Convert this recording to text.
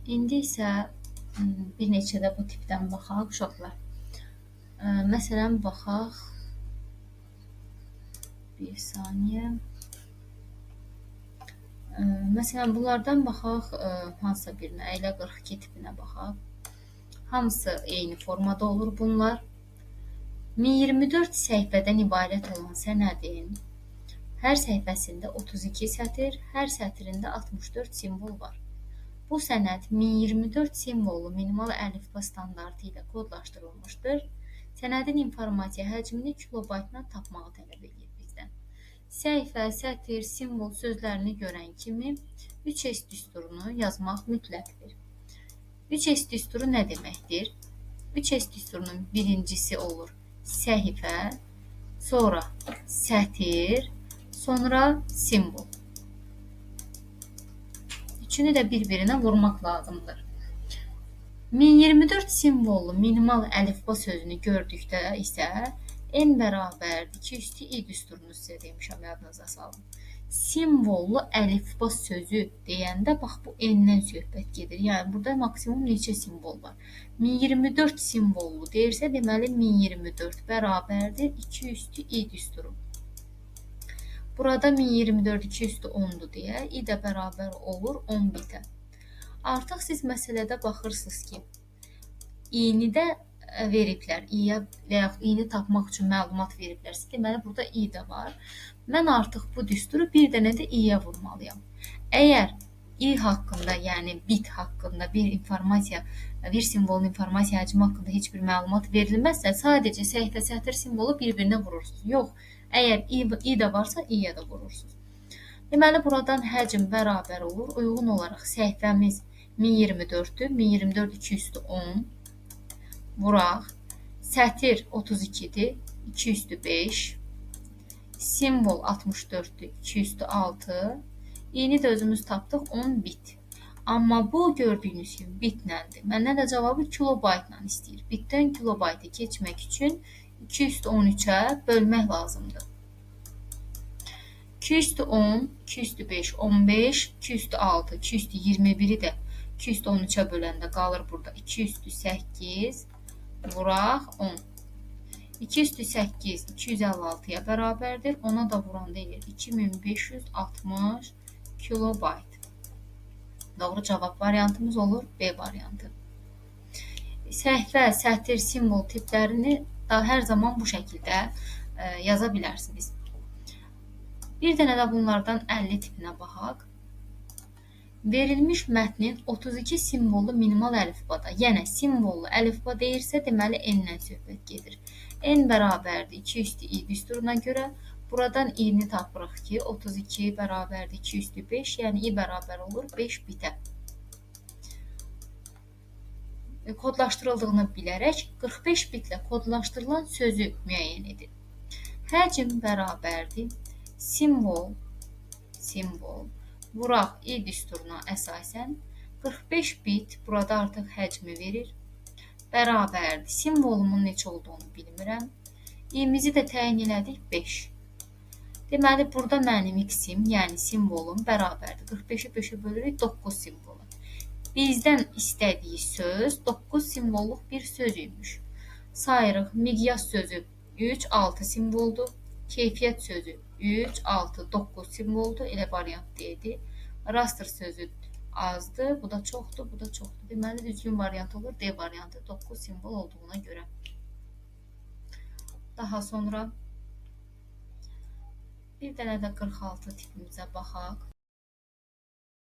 İndi isə bir neçə də bu tipdən baxaq uşaqlar. Məsələn, baxaq. Bir saniyə. Məsələn, bunlardan baxaq hansısa birinə, elə 42 tipinə baxaq. Hamısı eyni formada olur bunlar. 1024 səhifədən ibarət olan sənədin hər səhifəsində 32 sətr, hər sətrində 64 simvol var. Bu sənəd 1024 simvollu minimal əlifba standartı ilə kodlaşdırılmışdır. Sənədin informasiya həcmini kilobaytla tapmağı tələb edir bizdən. Səhifə, sətr, simvol sözlərini görən kimi 3S düsturunu yazmaq mütləqdir. 3S düsturu nə deməkdir? 3S düsturunun birincisi olur səhifə, sonra sətr, sonra simvol. Üçünü də bir-birinə vurmaq lazımdır. 1024 simvollu minimal əlifba sözünü gördükdə isə n bərabərdir 2 üstü i düsturunu sizə demişəm, yadınıza salın. Simvollu əlifba sözü deyəndə bax bu n-dən söhbət gedir. Yəni burada maksimum neçə simvol var? 1024 simvollu deyirsə, deməli 1024 bərabərdir 2 üstü i düsturu. Burada 1024 2 üstü 10'dur deyə i də bərabər olur 10 bitə. Artıq siz məsələdə baxırsınız ki, i-ni də veriblər, i-yə və yaxud i-ni tapmaq üçün məlumat veriblərsə, deməli burada i də var. Mən artıq bu düsturu bir dənə də i-yə vurmalıyam. Əgər i haqqında, yəni bit haqqında bir simvolun informasiya həcmi haqqında heç bir məlumat verilməzsə, sadəcə səhifə, sətr simvolu bir-birinə vurursunuz. Yox, əgər i də varsa, i-yə də vurursunuz. Deməli, buradan həcm bərabər olur. Uyğun olaraq səhifəmiz 1024'dür. 1024 2 üstü 10 vuraq. Sətr 32'dir. 2 üstü 5. Simvol 64'dür. 2 üstü 6. İ'ni də özümüz tapdıq 10 bit. Amma bu gördüyünüz kimi bitləndir. Məndən də cavabı kilobaytla istəyir. Bitdən kilobayta keçmək üçün 2 üstü 13'ə bölmək lazımdır. 2 üstü 10, 2 üstü 5, 15, 2 üstü 6, 2 üstü 21'i də 2 üstü 13'ə böləndə qalır burada 2 üstü 8, vuraq 10. 2 üstü 8 256'ya bərabərdir. Ona da vuranda edir 2560 kilobayt. Doğru cavab variantımız olur B variantı. Səhifə, sətr, simvol tiplərini da hər zaman bu şəkildə yaza bilərsiniz. Bir dənə də bunlardan 50 tipinə baxaq. Verilmiş mətnin 32 simvollu minimal əlifbada, yəni simvollu əlifba deyirsə, deməli n-dən söhbət gedir. N bərabərdir 2 üstü i düsturuna görə buradan i-ni tapırıq ki, 32 bərabərdir 2 üstü 5, yəni i bərabər olur 5 bitə. Kodlaşdırıldığını bilərək 45 bitlə kodlaşdırılan sözü müəyyən edin. Həcm bərabərdir simvol, vuraq i düsturuna əsasən 45 bit burada artıq həcmi verir. Bərabərdir. Simvolumun neçə olduğunu bilmirəm. İ'mizi də təyin elədik 5. Deməli, burada mənim x-im, yəni simvolum bərabərdir. 45'i 5'ə bölürük 9 simvolu. Bizdən istədiyi söz 9 simvolluq bir söz imiş. Sayırıq. Miqyas sözü 3, 6 simvoldur. Keyfiyyət sözü 3, 6, 9 simvoldur. Elə variant deyildi. Rastr sözü azdır. Bu da çoxdur, bu da çoxdur. Deməli, düzgün variant olur D variantı 9 simvol olduğuna görə. Daha sonra bir dənə də 46 tipimizə baxaq.